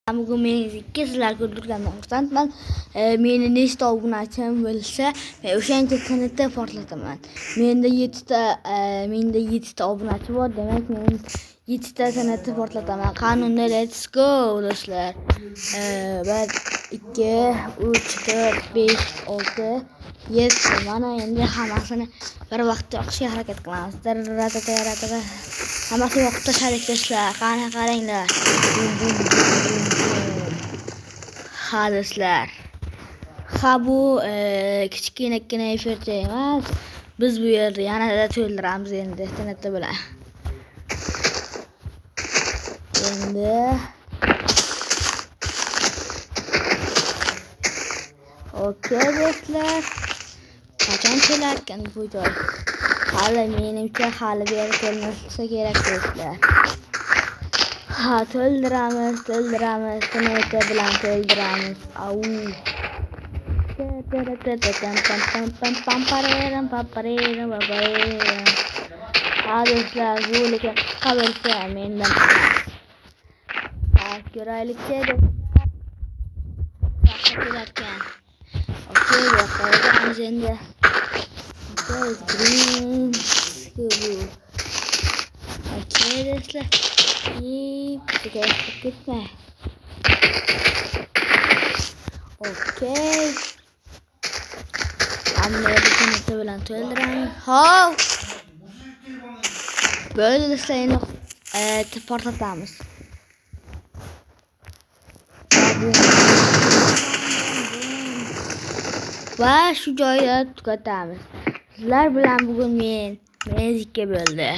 Bugun menga sizlar ko'rdirgandan xursandman. Meni nechta obunachim bo'lsa, men o'shancha kanalda portlataman. Menda 7 ta obunachi bor, demak men 7 ta kanalda portlataman. Qanunda let's go do'stlar. 1 2 3 4 5 6 7 mana endi hammasini bir vaqtda o'qishga harakat qilamiz. Hammasini o'qib tashlaylik do'stlar. Qani qaranglar. Ha do'stlar. Ha bu kichkina efircha emas. Biz bu yerda yanada to'ldiramiz endi internetda bilan. Endi okey do'stlar. Qachon kelarkan bu joy? Hali menimcha hali bir yer kelmasa kerak do'stlar. Ha to'ldiramiz, internetda bilan to'ldiramiz. Au. Ha do'stlar, bu lekin qisqa bo'lsa mendan ko'raylikchi do'stlar. Okey, qo'yamiz endi. Okey do'stlar. Ketma. Okey. Hamma internetda bilan to'ldiramiz. Hop. Böyle do'stlar endi portlatamiz. Va shu joyda tugatamiz. Sizlar bilan bugun men zikka bo'ldi.